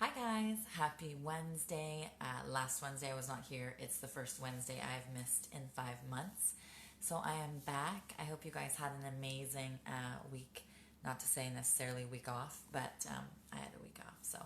Hi guys, happy Wednesday. Last Wednesday I was not here. It's the first Wednesday I've missed in 5 months. So I am back. I hope you guys had an amazing week. Not to say necessarily week off, but I had a week off. So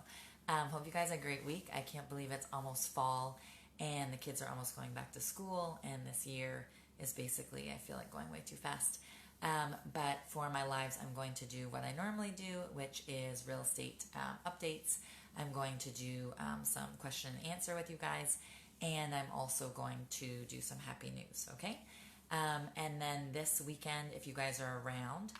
hope you guys had a great week. I can't believe it's almost fall and the kids are almost going back to school. And this year is basically, I feel like, going way too fast. But for my lives, I'm going to do what I normally do, which is real estate updates. I'm going to do some question and answer with you guys, and I'm also going to do some happy news, okay? And then this weekend, if you guys are around,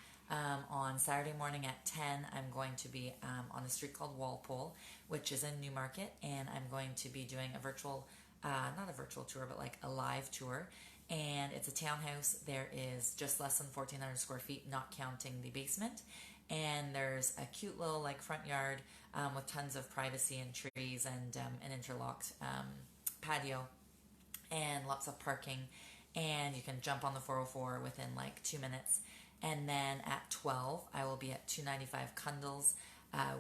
on Saturday morning at 10, I'm going to be on a street called Walpole, which is in Newmarket, and I'm going to be doing a virtual, not a virtual tour, but like a live tour. And it's a townhouse. There is just less than 1,400 square feet, not counting the basement. And there's a cute little like front yard with tons of privacy and trees and an interlocked patio and lots of parking. And you can jump on the 404 within like 2 minutes. And then at 12, I will be at 295 Cundles,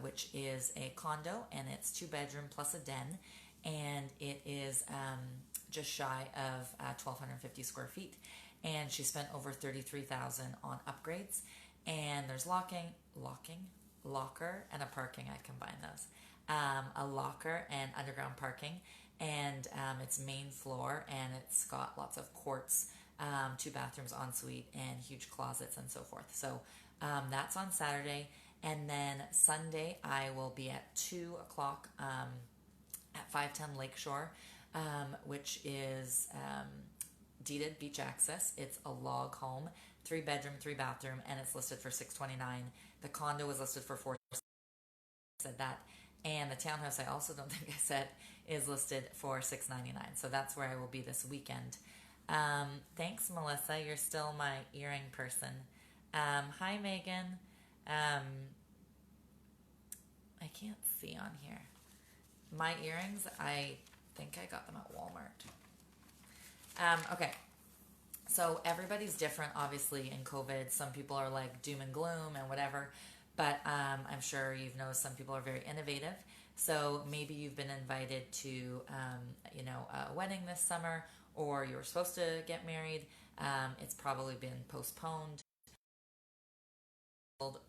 which is a condo, and it's 2 bedroom plus a den. And it is just shy of 1,250 square feet. And she spent over 33,000 on upgrades. And there's locker, and a parking. I combine those. A locker and underground parking, and it's main floor, and it's got lots of quartz, 2 bathrooms ensuite, and huge closets and so forth. So that's on Saturday, and then Sunday I will be at 2 o'clock at 510 Lakeshore, which is deeded beach access. It's a log home, 3 bedroom, 3 bathroom, and it's listed for $629. The condo was listed for $4. Said that, and the townhouse I also don't think I said is listed for $699. So that's where I will be this weekend. Thanks, Melissa. You're still my earring person. Hi, Megan. I can't see on here. My earrings, I think I got them at Walmart. Okay, so everybody's different, obviously, in COVID. Some people are like doom and gloom and whatever, but I'm sure you've noticed some people are very innovative. So maybe you've been invited to, a wedding this summer, or you were supposed to get married. It's probably been postponed,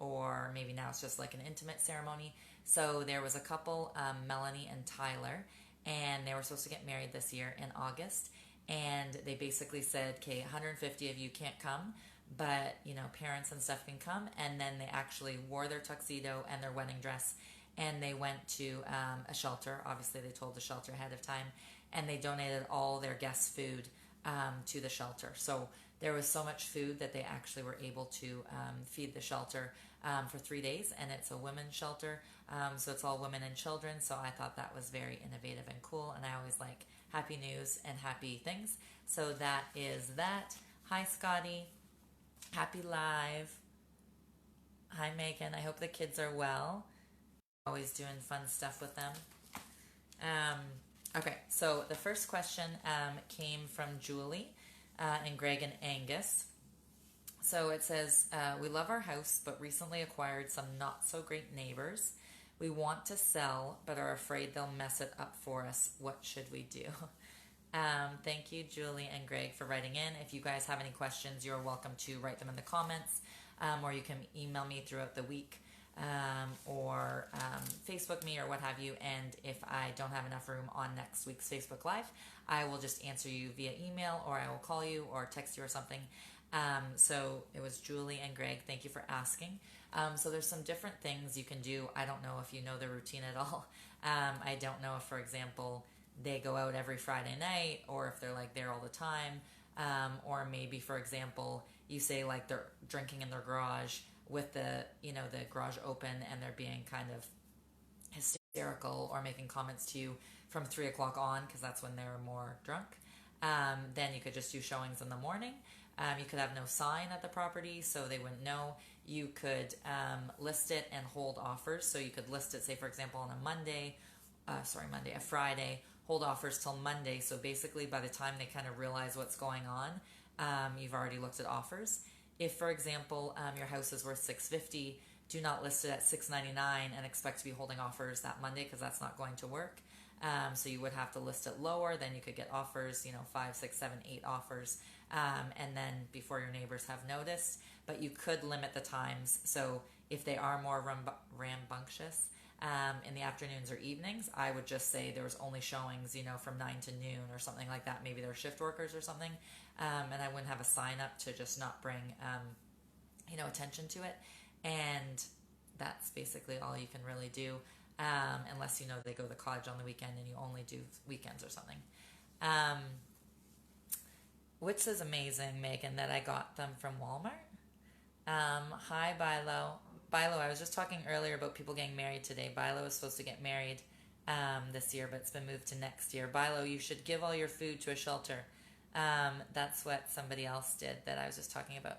or maybe now it's just like an intimate ceremony. So there was a couple, Melanie and Tyler, and they were supposed to get married this year in August. And they basically said, okay, 150 of you can't come, but parents and stuff can come. And then they actually wore their tuxedo and their wedding dress, and they went to a shelter. Obviously, they told the shelter ahead of time, and they donated all their guests' food to the shelter. So there was so much food that they actually were able to feed the shelter for 3 days, and it's a women's shelter, so it's all women and children. So I thought that was very innovative and cool, and I always like happy news and happy things. So that is that. Hi, Scotty. Happy live. Hi, Megan. I hope the kids are well. Always doing fun stuff with them. Okay, so the first question came from Julie and Greg and Angus. So it says, we love our house, but recently acquired some not so great neighbors. We want to sell, but are afraid they'll mess it up for us. What should we do? Thank you, Julie and Greg, for writing in. If you guys have any questions, you're welcome to write them in the comments, or you can email me throughout the week, or Facebook me or what have you. And if I don't have enough room on next week's Facebook Live, I will just answer you via email, or I will call you or text you or something. So it was Julie and Greg. Thank you for asking. So there's some different things you can do. I don't know if you know the routine at all. I don't know if, for example, they go out every Friday night, or if they're like there all the time. Or maybe, for example, you say like they're drinking in their garage with the garage open, and they're being kind of hysterical or making comments to you from 3 o'clock on, because that's when they're more drunk. Then you could just do showings in the morning. You could have no sign at the property, so they wouldn't know. You could list it and hold offers. So you could list it, say, for example, on a Friday, hold offers till Monday. So basically, by the time they kind of realize what's going on, you've already looked at offers. If, for example, your house is worth $650, do not list it at $6.99 and expect to be holding offers that Monday, because that's not going to work. So you would have to list it lower. Then you could get offers, 5, 6, 7, 8 offers, and then before your neighbors have noticed. But you could limit the times. So if they are more rambunctious in the afternoons or evenings, I would just say there was only showings, from 9 to noon or something like that. Maybe they're shift workers or something. And I wouldn't have a sign up to just not bring, attention to it. And that's basically all you can really do. Unless, they go to the cottage on the weekend and you only do weekends or something. Which is amazing, Megan, that I got them from Walmart. Hi, Bilo. Bilo, I was just talking earlier about people getting married today. Bilo is supposed to get married this year, but it's been moved to next year. Bilo, you should give all your food to a shelter. That's what somebody else did that I was just talking about.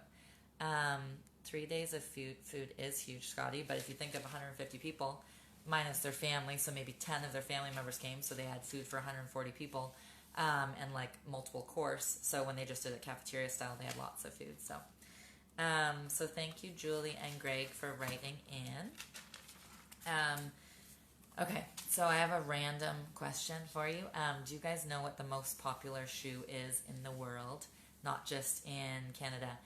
3 days of food is huge, Scotty, but if you think of 150 people, minus their family, so maybe 10 of their family members came, so they had food for 140 people, and like multiple course. So when they just did it cafeteria style, they had lots of food. So thank you, Julie and Greg, for writing in. Okay, so I have a random question for you. Do you guys know what the most popular shoe is in the world? Not just in Canada.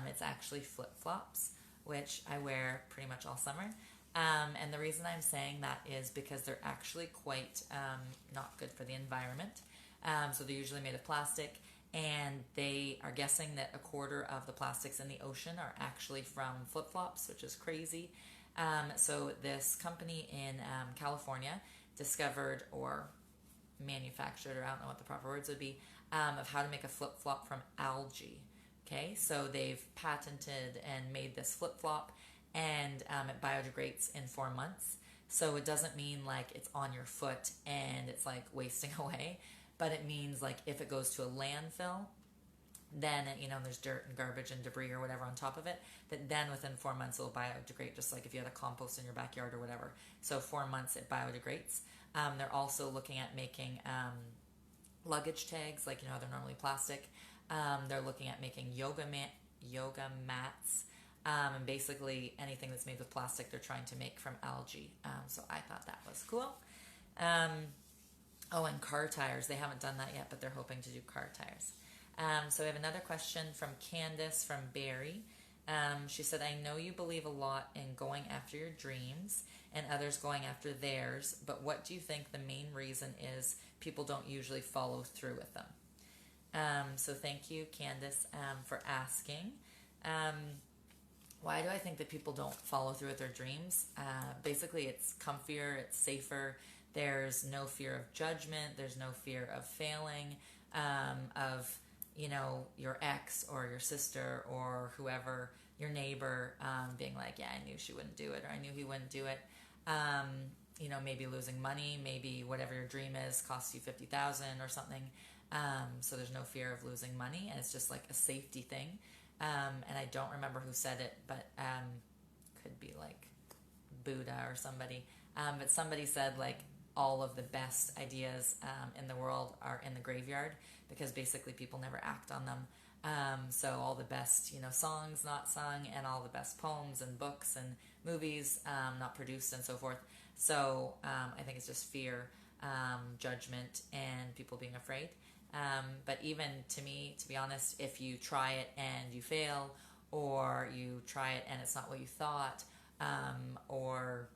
It's actually flip-flops, which I wear pretty much all summer. And the reason I'm saying that is because they're actually quite not good for the environment. So they're usually made of plastic, and they are guessing that a quarter of the plastics in the ocean are actually from flip-flops, which is crazy. So this company in California discovered or manufactured, or I don't know what the proper words would be, of how to make a flip-flop from algae. Okay, so they've patented and made this flip-flop, and it biodegrades in 4 months. So it doesn't mean like it's on your foot and it's like wasting away, but it means like if it goes to a landfill, then there's dirt and garbage and debris or whatever on top of it, that then within 4 months it'll biodegrade, just like if you had a compost in your backyard or whatever. So 4 months it biodegrades. They're also looking at making luggage tags, like they're normally plastic. They're looking at making yoga mats, and basically anything that's made with plastic they're trying to make from algae. So I thought that was cool. And car tires. They haven't done that yet, but they're hoping to do car tires. So we have another question from Candace from Barrie. She said, I know you believe a lot in going after your dreams and others going after theirs, but what do you think the main reason is people don't usually follow through with them? So thank you, Candace, for asking. Why do I think that people don't follow through with their dreams? Basically, it's comfier, it's safer. There's no fear of judgment. There's no fear of failing, of your ex or your sister or whoever, your neighbor, being like, yeah, I knew she wouldn't do it, or I knew he wouldn't do it. Maybe losing money, maybe whatever your dream is costs you $50,000 or something. So there's no fear of losing money, and it's just like a safety thing. And I don't remember who said it, but could be like Buddha or somebody. But somebody said like all of the best ideas in the world are in the graveyard, because basically people never act on them. So all the best, songs not sung, and all the best poems and books and movies not produced, and so forth. So I think it's just fear, judgment, and people being afraid. But even to me, to be honest, if you try it and you fail, or you try it and it's not what you thought, or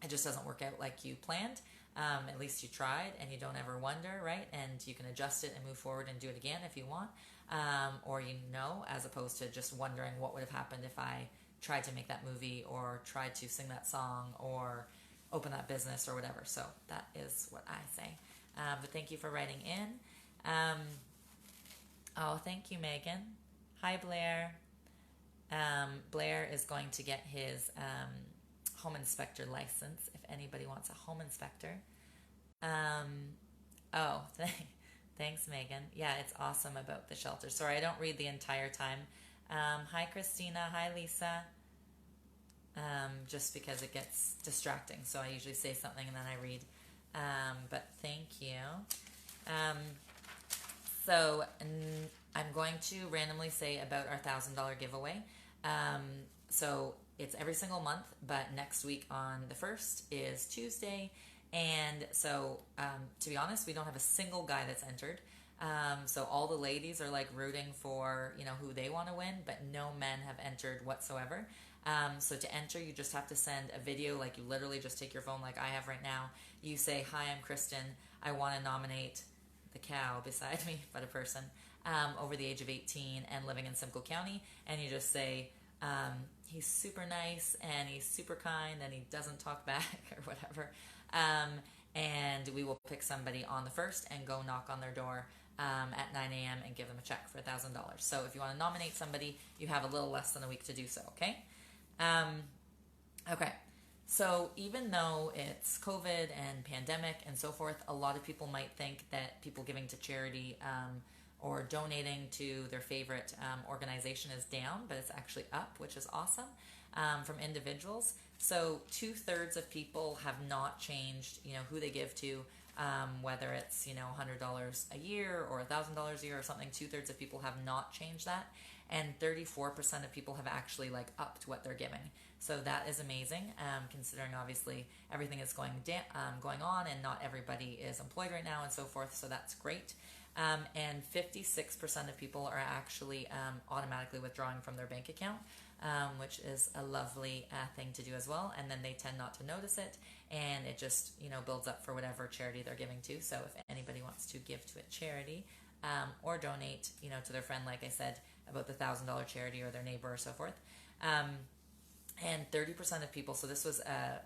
it just doesn't work out like you planned, at least you tried, and you don't ever wonder, right? And you can adjust it and move forward and do it again if you want, or as opposed to just wondering what would have happened if I tried to make that movie, or tried to sing that song, or open that business, or whatever. So that is what I say. But thank you for writing in. Thank you, Megan. Hi, Blair. Blair is going to get his home inspector license, if anybody wants a home inspector. Thanks, Megan. Yeah, it's awesome about the shelter. Sorry, I don't read the entire time. Hi, Christina. Hi, Lisa. Just because it gets distracting, so I usually say something and then I read. But thank you. So I'm going to randomly say about our $1,000 giveaway. So it's every single month, but next week on the 1st is Tuesday. And so, to be honest, we don't have a single guy that's entered. So all the ladies are like rooting for, who they want to win, but no men have entered whatsoever. So to enter, you just have to send a video, like you literally just take your phone like I have right now. You say, "Hi, I'm Kristin. I want to nominate the cow beside me, but a person over the age of 18 and living in Simcoe County." And you just say, he's super nice and he's super kind and he doesn't talk back or whatever. And we will pick somebody on the 1st and go knock on their door at 9 a.m. and give them a check for $1,000. So if you want to nominate somebody, you have a little less than a week to do so, okay? Okay. So even though it's COVID and pandemic and so forth, a lot of people might think that people giving to charity or donating to their favorite organization is down, but it's actually up, which is awesome from individuals. So 2/3 of people have not changed, who they give to, whether it's, $100 a year or $1,000 a year or something. 2/3 of people have not changed that. And 34% of people have actually upped what they're giving. So that is amazing, considering obviously everything is going on and not everybody is employed right now and so forth. So that's great. And 56% of people are actually automatically withdrawing from their bank account, which is a lovely thing to do as well. And then they tend not to notice it, and it just builds up for whatever charity they're giving to. So if anybody wants to give to a charity or donate, to their friend, like I said, about the $1,000 charity or their neighbor or so forth. And 30% of people, so this was a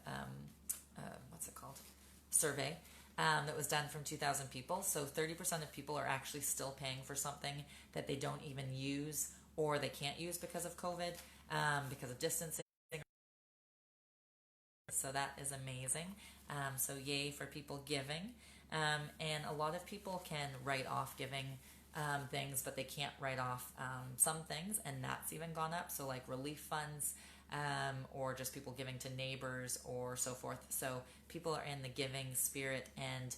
what's it called? Survey that was done from 2,000 people. So 30% of people are actually still paying for something that they don't even use or they can't use because of COVID, because of distancing. So that is amazing. So yay for people giving. And a lot of people can write off giving things, but they can't write off some things, and that's even gone up. So like relief funds, or just people giving to neighbors or so forth. So people are in the giving spirit and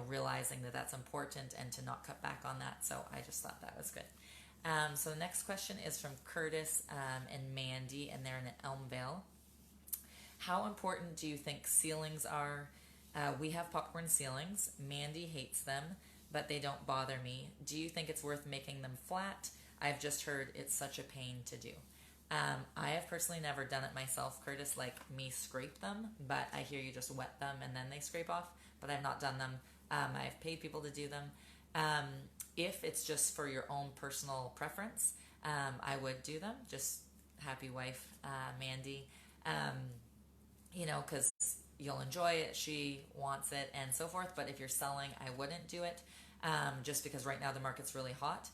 realizing that that's important and to not cut back on that. So I just thought that was good. So the next question is from Curtis and Mandy, and they're in Elmvale. How important do you think ceilings are? We have popcorn ceilings. Mandy hates them, but they don't bother me. Do you think it's worth making them flat? I've just heard it's such a pain to do. I have personally never done it myself, Curtis, like me scrape them, but I hear you just wet them and then they scrape off, but I've not done them. I've paid people to do them. If it's just for your own personal preference, I would do them. Just happy wife, Mandy, because you'll enjoy it, she wants it, and so forth. But if you're selling, I wouldn't do it, just because right now the market's really hot.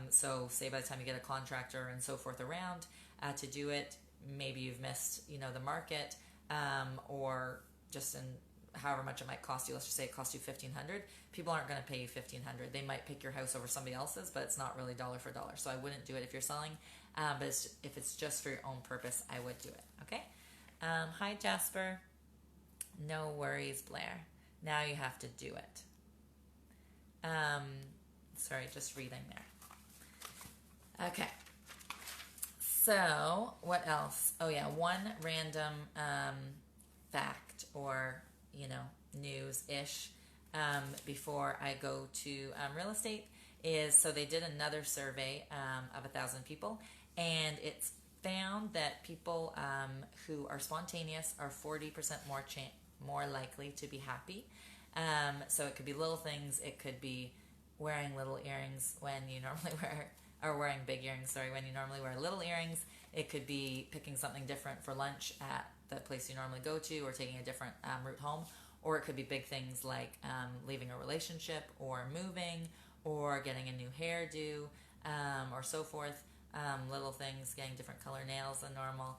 So say by the time you get a contractor and so forth around to do it, maybe you've missed, the market, or just in however much it might cost you. Let's just say it costs you $1,500. People aren't going to pay you $1,500. They might pick your house over somebody else's, but it's not really dollar for dollar. So I wouldn't do it if you're selling. But if it's just for your own purpose, I would do it. Okay. Hi, Jasper. No worries, Blair. Now you have to do it. Sorry, just reading there. Okay. So, what else? Oh, yeah, one random fact or, news-ish before I go to real estate is, so they did another survey of 1,000 people, and it's found that people who are spontaneous are 40% more likely to be happy. So it could be little things. It could be wearing little earrings when you normally wearing big earrings, when you normally wear little earrings. It could be picking something different for lunch at the place you normally go to, or taking a different route home. Or it could be big things like leaving a relationship, or moving, or getting a new hairdo, or so forth. Little things, getting different color nails than normal.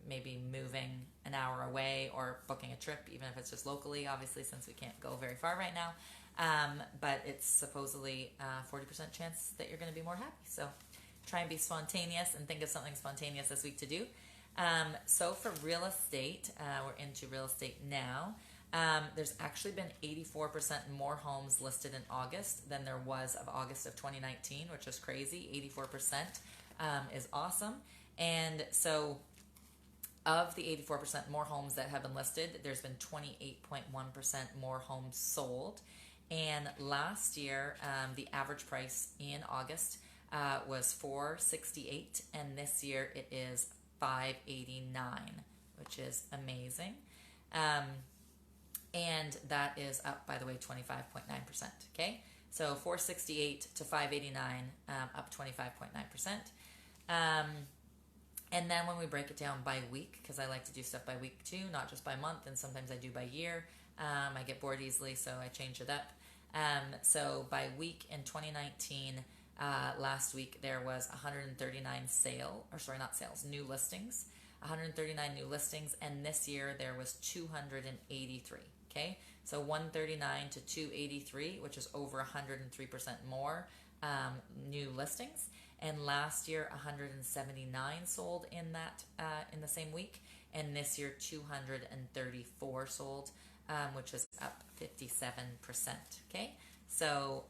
Maybe moving an hour away, or booking a trip, even if it's just locally, obviously, since we can't go very far right now. But it's supposedly 40% chance that you're going to be more happy. So try and be spontaneous and think of something spontaneous this week to do. So for real estate, we're into real estate now. There's actually been 84% more homes listed in August than there was of August of 2019, which is crazy. 84% is awesome. And so of the 84% more homes that have been listed, there's been 28.1% more homes sold. And last year, the average price in August was $468, and this year it is $589, which is amazing. Um, and that is up, by the way, 25.9%. Okay, so 468 to 589, up 25.9%. And then when we break it down by week, because I like to do stuff by week too, not just by month, and sometimes I do by year. I get bored easily, so I change it up. So by week in 2019, last week there was 139 new listings, 139 new listings, and this year there was 283. Okay, so 139 to 283, which is over 103% more new listings. And last year 179 sold in that in the same week, and this year 234 sold, which is up 57%. Okay, so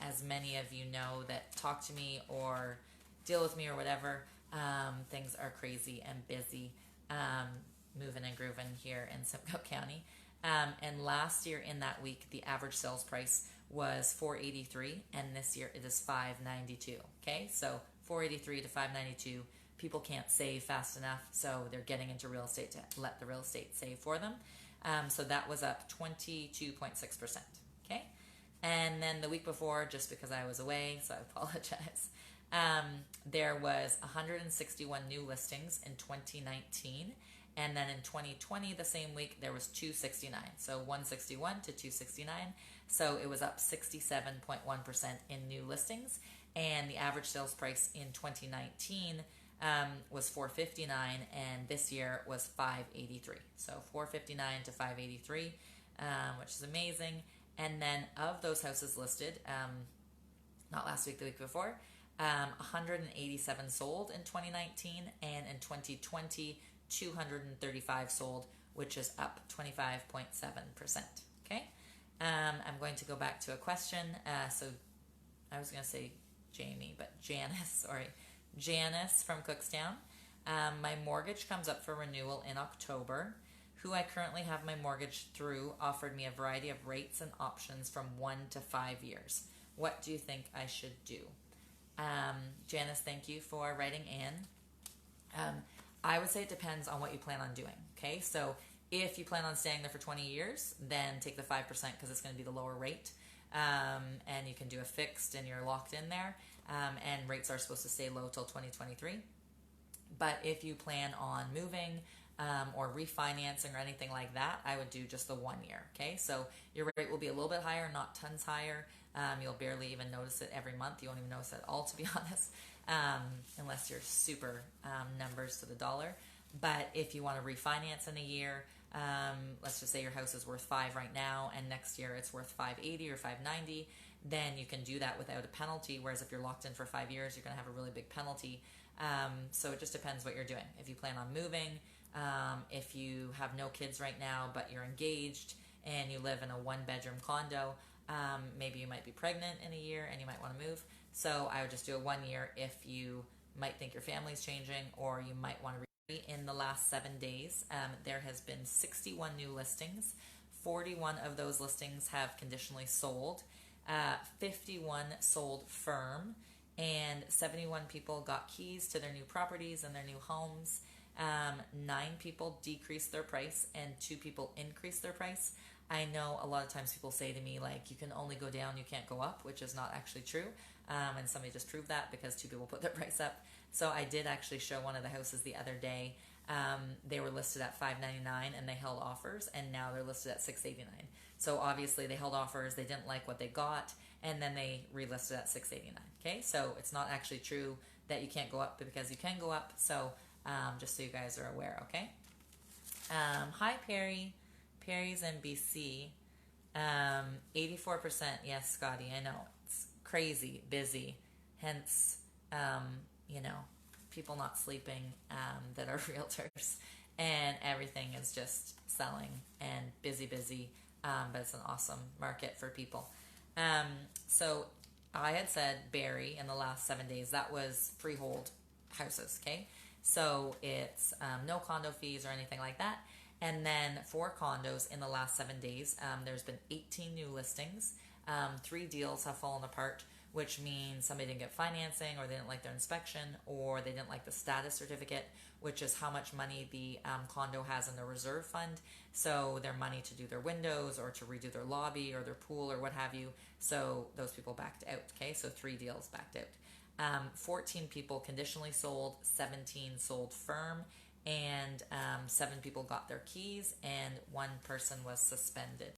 as many of you know that talk to me or deal with me or whatever, things are crazy and busy, moving and grooving here in Simcoe County. And last year in that week, the average sales price was $483, and this year it is $592. Okay, so $483 to $592. People can't save fast enough, so they're getting into real estate to let the real estate save for them. So that was up 22.6%. Okay, and then the week before, just because I was away, so I apologize, there was 161 new listings in 2019. And then in 2020, the same week, there was 269. So 161 to 269. So it was up 67.1% in new listings. And the average sales price in 2019 was $459, and this year was $583. So $459 to $583, which is amazing. And then of those houses listed, not last week, the week before, 187 sold in 2019, and in 2020, 235 sold, which is up 25.7%. Okay, I'm going to go back to a question. So I was going to say Jamie, but Janice, Janice from Cookstown. My mortgage comes up for renewal in October. Who I currently have my mortgage through offered me a variety of rates and options from 1 to 5 years. What do you think I should do? Janice, thank you for writing in. I would say it depends on what you plan on doing. Okay, so if you plan on staying there for 20 years, then take the 5% because it's going to be the lower rate. And you can do a fixed and you're locked in there. And rates are supposed to stay low till 2023. But if you plan on moving or refinancing or anything like that, I would do just the 1 year. Okay, so your rate will be a little bit higher, not tons higher. You'll barely even notice it every month. You won't even notice it at all, to be honest. Unless you're super numbers to the dollar. But if you want to refinance in a year, let's just say your house is worth $5 right now, and next year it's worth $580 or $590, then you can do that without a penalty. Whereas if you're locked in for 5 years, you're going to have a really big penalty. So it just depends what you're doing. If you plan on moving, if you have no kids right now but you're engaged and you live in a 1-bedroom condo, maybe you might be pregnant in a year and you might want to move. So I would just do a 1 year if you might think your family's changing, or you might want to in the last 7 days. There has been 61 new listings. 41 of those listings have conditionally sold. 51 sold firm, and 71 people got keys to their new properties and their new homes. 9 people decreased their price and 2 people increased their price. I know a lot of times people say to me, like, you can only go down, you can't go up, which is not actually true. And somebody just proved that because 2 people put their price up. So I did actually show one of the houses the other day. They were listed at $599 and they held offers, and now they're listed at $689. So obviously they held offers, they didn't like what they got, and then they relisted at $689. Okay, so it's not actually true that you can't go up, because you can go up. So just so you guys are aware, okay? Hi, Perry. Perry's in BC. 84%. Yes, Scotty, I know. It's crazy busy. Hence, people not sleeping that are realtors. And everything is just selling and busy. But it's an awesome market for people. So I had said Barrie in the last 7 days. That was freehold houses, okay? So it's no condo fees or anything like that. And then for condos in the last 7 days, there's been 18 new listings. 3 deals have fallen apart, which means somebody didn't get financing, or they didn't like their inspection, or they didn't like the status certificate, which is how much money the condo has in the reserve fund. So their money to do their windows or to redo their lobby or their pool or what have you. So those people backed out. Okay, so 3 deals backed out. 14 people conditionally sold, 17 sold firm, and 7 people got their keys, and 1 person was suspended.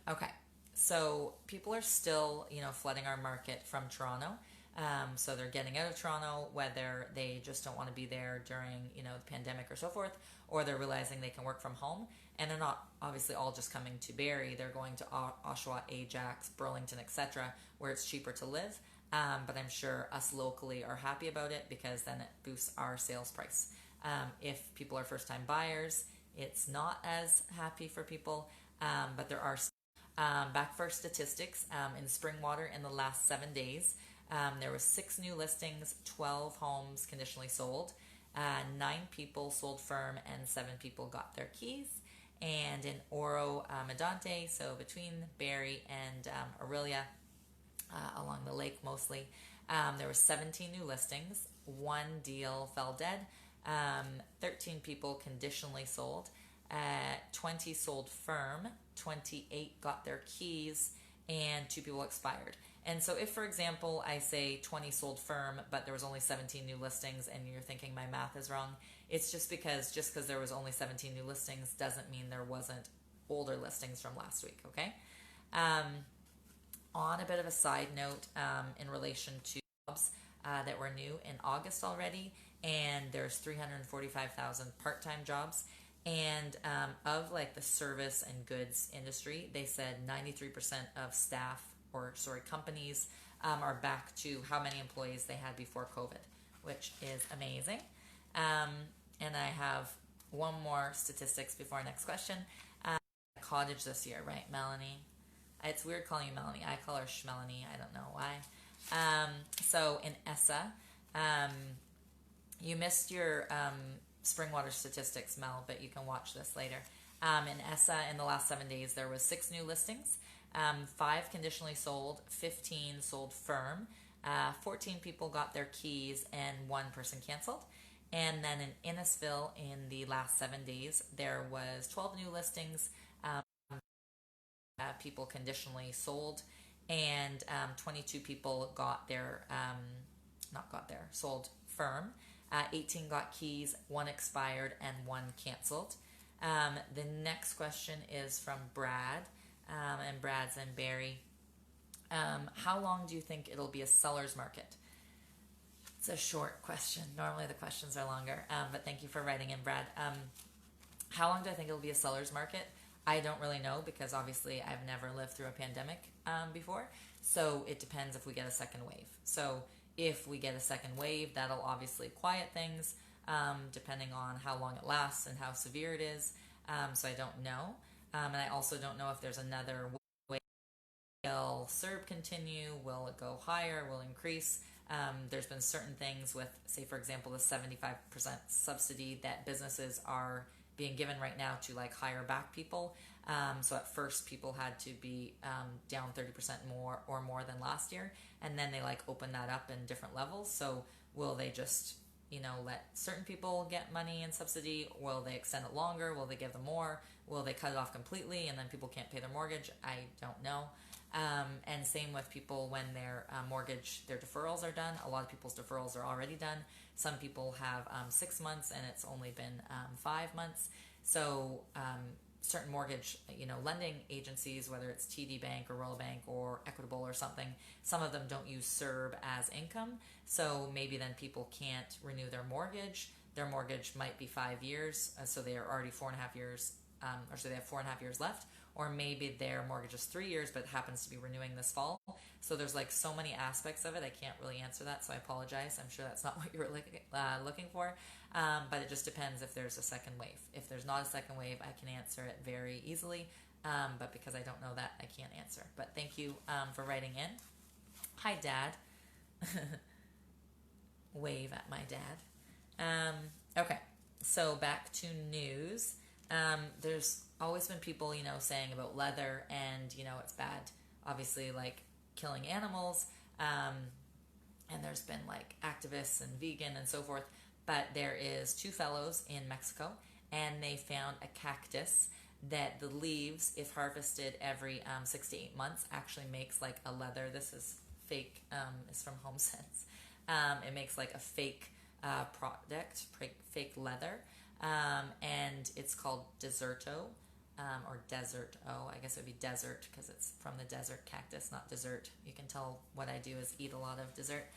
Okay, so people are still, flooding our market from Toronto. So they're getting out of Toronto, whether they just don't want to be there during, the pandemic or so forth, or they're realizing they can work from home. And they're not obviously all just coming to Barrie. They're going to Oshawa, Ajax, Burlington, etc., where it's cheaper to live. But I'm sure us locally are happy about it because then it boosts our sales price. If people are first-time buyers, it's not as happy for people, but there are back for statistics in Springwater in the last 7 days. There was 6 new listings, 12 homes conditionally sold, 9 people sold firm, and 7 people got their keys. And in Oro Medonte, so between Barrie and Aurelia, along the lake mostly, there were 17 new listings. 1 deal fell dead. 13 people conditionally sold. 20 sold firm. 28 got their keys, and 2 people expired. And so if, for example, I say 20 sold firm, but there was only 17 new listings, and you're thinking my math is wrong, it's just because there was only 17 new listings doesn't mean there wasn't older listings from last week, okay? On a bit of a side note, in relation to jobs that were new in August already, and there's 345,000 part-time jobs. And of like the service and goods industry, they said 93% of companies are back to how many employees they had before COVID, which is amazing. And I have one more statistics before our next question. Cottage this year, right, Melanie? It's weird calling you Melanie. I call her Schmelanie. I don't know why. So in ESSA, you missed your Springwater statistics, Mel, but you can watch this later. In ESSA, in the last 7 days, there was 6 new listings, 5 conditionally sold, 15 sold firm, 14 people got their keys, and 1 person canceled. And then in Innisfil, in the last 7 days, there was 12 new listings, people conditionally sold, and 22 people sold firm. 18 got keys, 1 expired, and 1 canceled. The next question is from Brad, and Brad's in Barrie. How long do you think it'll be a seller's market? It's a short question. Normally the questions are longer, but thank you for writing in, Brad. How long do I think it'll be a seller's market? I don't really know because obviously I've never lived through a pandemic before. So it depends if we get a second wave. So if we get a second wave, that'll obviously quiet things depending on how long it lasts and how severe it is. So I don't know. And I also don't know if there's another wave. Will CERB continue? Will it go higher? Will it increase? There's been certain things with, say, for example, the 75% subsidy that businesses are being given right now to like hire back people. So at first people had to be down 30% more than last year, and then they like open that up in different levels. So will they just let certain people get money and subsidy? Will they extend it longer? Will they give them more? Will they cut it off completely and then people can't pay their mortgage? I don't know. And same with people when their their deferrals are done. A lot of people's deferrals are already done. Some people have 6 months and it's only been 5 months. So certain mortgage, lending agencies, whether it's TD Bank or Royal Bank or Equitable or something, some of them don't use CERB as income. So maybe then people can't renew their mortgage. Their mortgage might be 5 years, so they are already 4.5 years, or so they have 4.5 years left. Or maybe their mortgage is 3 years, but happens to be renewing this fall. So there's like so many aspects of it. I can't really answer that, so I apologize. I'm sure that's not what you were looking for. But it just depends if there's a second wave. If there's not a second wave, I can answer it very easily. But because I don't know that, I can't answer. But thank you for writing in. Hi, Dad. Wave at my dad. Okay, so back to news. There's always been people, saying about leather and, it's bad, obviously, like killing animals. Um, and there's been like activists and vegan and so forth. But there is two fellows in Mexico, and they found a cactus that the leaves, if harvested every 6 to 8 months, actually makes like a leather. This is fake. It's from HomeSense. It makes like a fake product, fake leather, and it's called Deserto. Or desert. Oh, I guess it would be desert because it's from the desert cactus, not dessert. You can tell what I do is eat a lot of dessert.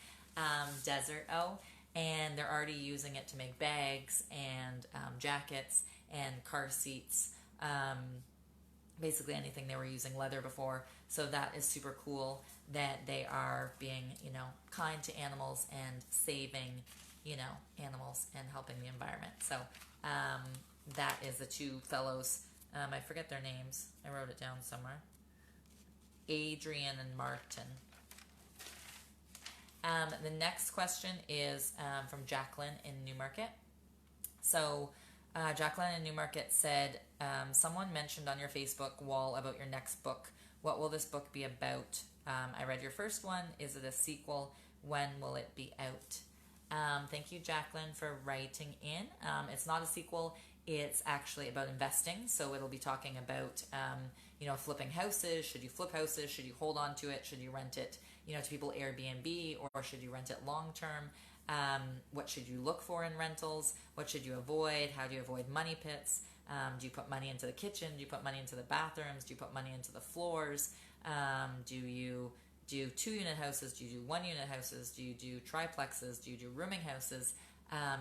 Desert. Oh, and they're already using it to make bags and jackets and car seats. Basically anything they were using leather before. So that is super cool that they are being, kind to animals and saving, animals and helping the environment. So that is the two fellows. I forget their names. I wrote it down somewhere. Adrian and Martin. The next question is from Jacqueline in Newmarket. So Jacqueline in Newmarket said, someone mentioned on your Facebook wall about your next book. What will this book be about? I read your first one. Is it a sequel? When will it be out? Thank you, Jacqueline, for writing in. It's not a sequel. It's actually about investing. So it'll be talking about, flipping houses. Should you flip houses? Should you hold on to it? Should you rent it, to people Airbnb, or should you rent it long term? What should you look for in rentals? What should you avoid? How do you avoid money pits? Do you put money into the kitchen? Do you put money into the bathrooms? Do you put money into the floors? Do you do 2-unit houses? Do you do 1-unit houses? Do you do triplexes? Do you do rooming houses?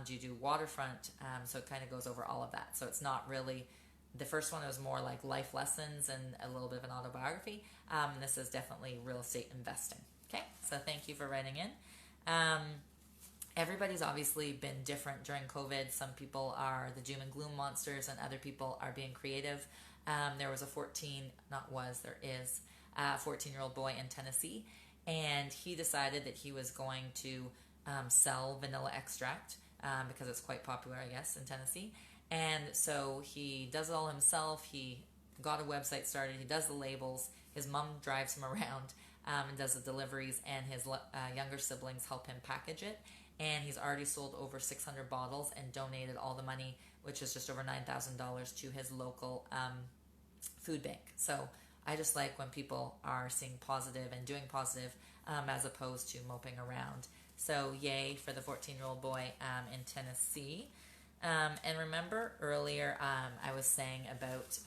Do you do waterfront? So it kind of goes over all of that. So it's not really, the first one was more like life lessons and a little bit of an autobiography. This is definitely real estate investing. Okay, so thank you for writing in. Everybody's obviously been different during COVID. Some people are the doom and gloom monsters, and other people are being creative. There was a 14-year-old boy in Tennessee, and he decided that he was going to sell vanilla extract because it's quite popular, I guess, in Tennessee. And so he does it all himself. He got a website started. He does the labels. His mom drives him around and does the deliveries, and his younger siblings help him package it. And he's already sold over 600 bottles and donated all the money, which is just over $9,000, to his local food bank. So I just like when people are seeing positive and doing positive as opposed to moping around. So yay for the 14-year-old boy in Tennessee. And remember earlier I was saying about,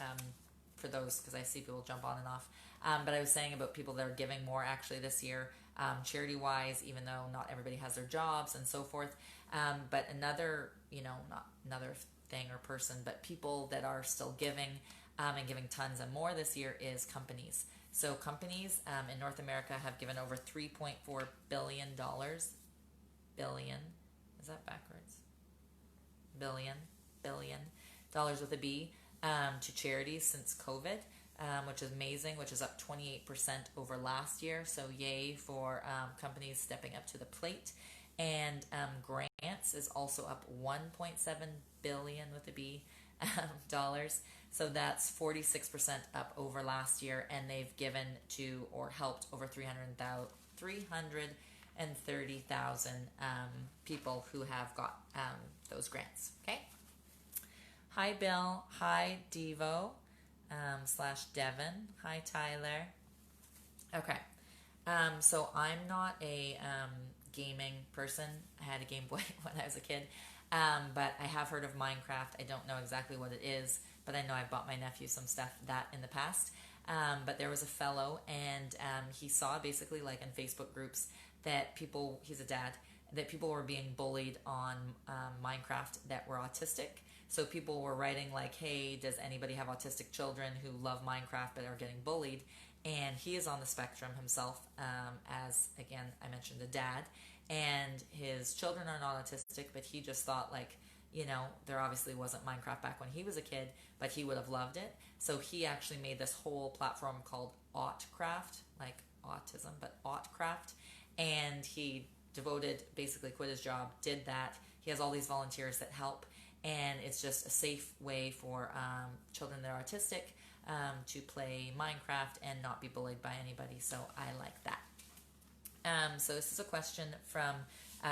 for those, because I see people jump on and off, but I was saying about people that are giving more actually this year, charity-wise, even though not everybody has their jobs and so forth. But another, not another thing or person, but people that are still giving and giving tons and more this year is companies. So companies in North America have given over $3.4 billion. Billion. Is that backwards? Billion dollars with a B to charities since COVID, which is amazing, which is up 28% over last year. So yay for companies stepping up to the plate. And grants is also up 1.7 billion with a B dollars. So that's 46% up over last year, and they've given to or helped over 330,000 people who have got those grants. Okay. Hi, Bill. Hi, Devo / Devin. Hi, Tyler. Okay. So I'm not a gaming person. I had a Game Boy when I was a kid. But I have heard of Minecraft. I don't know exactly what it is, but I know I've bought my nephew some stuff that in the past. But there was a fellow, and he saw basically like in Facebook groups that people, he's a dad, that people were being bullied on Minecraft that were autistic. So people were writing like, hey, does anybody have autistic children who love Minecraft but are getting bullied? And he is on the spectrum himself, as, again, I mentioned, a dad. And his children are not autistic, but he just thought like, there obviously wasn't Minecraft back when he was a kid, but he would have loved it. So he actually made this whole platform called Autcraft, like autism, but Autcraft. And he basically quit his job, did that, he has all these volunteers that help, and it's just a safe way for children that are autistic to play Minecraft and not be bullied by anybody. So I like that. So this is a question from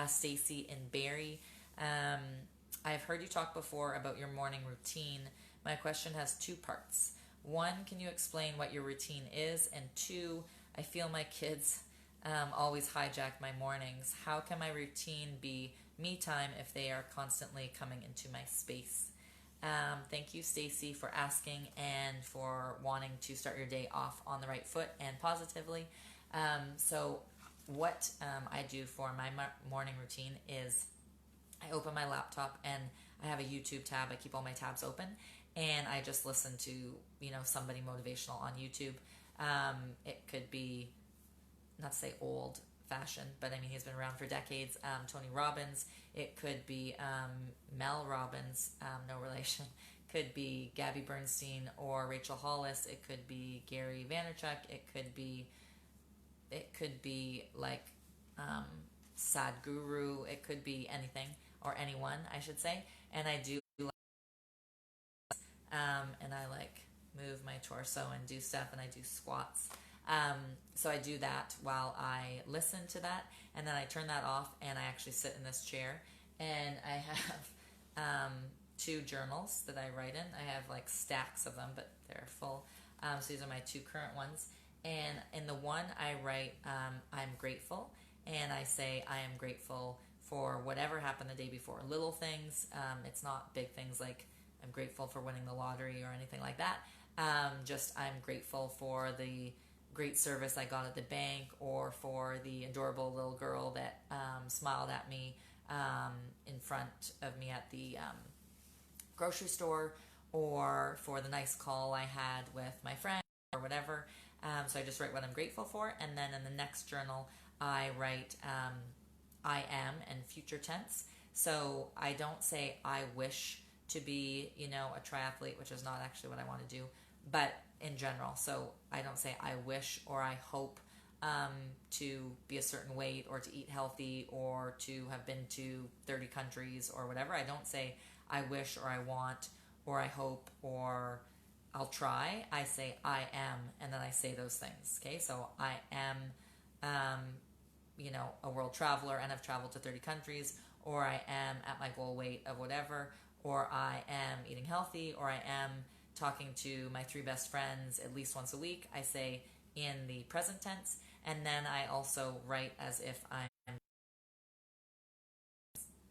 Stacy in Barrie. I've heard you talk before about your morning routine. My question has two parts. One, can you explain what your routine is? And two, I feel my kids always hijack my mornings. How can my routine be me time if they are constantly coming into my space? Thank you, Stacy, for asking and for wanting to start your day off on the right foot and positively. So what I do for my morning routine is I open my laptop and I have a YouTube tab. I keep all my tabs open and I just listen to, somebody motivational on YouTube. It could be, not to say old fashioned, but I mean, he's been around for decades. Tony Robbins. It could be Mel Robbins, no relation. Could be Gabby Bernstein or Rachel Hollis. It could be Gary Vaynerchuk. It could be like Sadhguru. It could be anything or anyone, I should say. And I do and I like move my torso and do stuff, and I do squats. So I do that while I listen to that, and then I turn that off and I actually sit in this chair, and I have two journals that I write in. I have like stacks of them, but they're full. So these are my two current ones. And in the one I write, I'm grateful, and I say I am grateful for whatever happened the day before. Little things, it's not big things like I'm grateful for winning the lottery or anything like that. Just I'm grateful for the great service I got at the bank, or for the adorable little girl that smiled at me in front of me at the grocery store, or for the nice call I had with my friend or whatever. So I just write what I'm grateful for, and then in the next journal I write I am and future tense. So I don't say I wish to be, a triathlete, which is not actually what I want to do, but in general. So I don't say I wish or I hope to be a certain weight or to eat healthy or to have been to 30 countries or whatever. I don't say I wish or I want or I hope or I'll try. I say I am, and then I say those things. Okay, so I am a world traveler and I've traveled to 30 countries, or I am at my goal weight of whatever, or I am eating healthy, or I am talking to my 3 best friends at least once a week. I say in the present tense, and then I also write as if I'm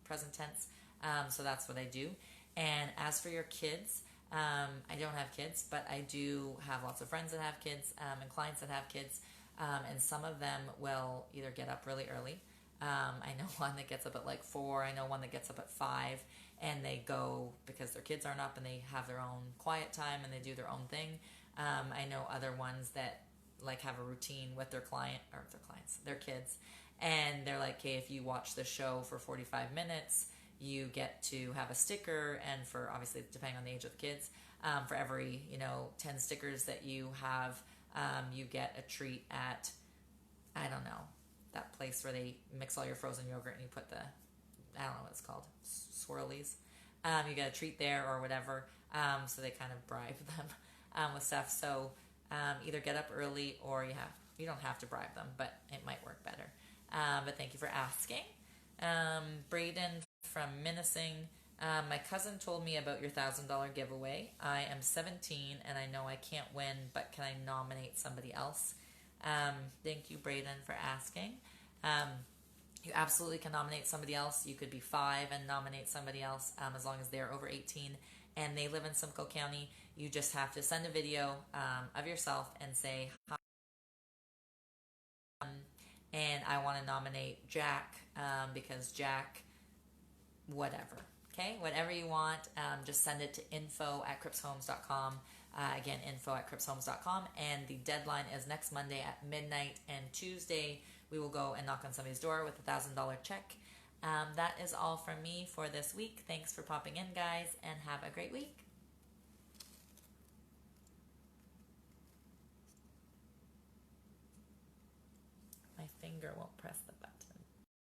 present tense. So that's what I do. And as for your kids, I don't have kids, but I do have lots of friends that have kids and clients that have kids. And some of them will either get up really early. I know one that gets up at like 4. I know one that gets up at 5, and they go because their kids aren't up and they have their own quiet time and they do their own thing. I know other ones that like have a routine with their their kids, and they're like, okay, if you watch the show for 45 minutes, you get to have a sticker, and for obviously depending on the age of the kids, for every 10 stickers that you have, you get a treat at, I don't know, that place where they mix all your frozen yogurt and you put the, I don't know what it's called, swirlies. You get a treat there or whatever. So they kind of bribe them with stuff. So either get up early, or you don't have to bribe them, but it might work better. But thank you for asking. Braden from Minising. My cousin told me about your $1,000 giveaway. I am 17 and I know I can't win, but can I nominate somebody else? Thank you, Braden, for asking. You absolutely can nominate somebody else. You could be 5 and nominate somebody else as long as they're over 18 and they live in Simcoe County. You just have to send a video of yourself and say, hi, and I want to nominate Jack because Jack, whatever. Okay, whatever you want, just send it to info@crippshomes.com. Again, info@crippshomes.com. And the deadline is next Monday at midnight, and Tuesday we will go and knock on somebody's door with a $1,000 check. That is all from me for this week. Thanks for popping in, guys, and have a great week.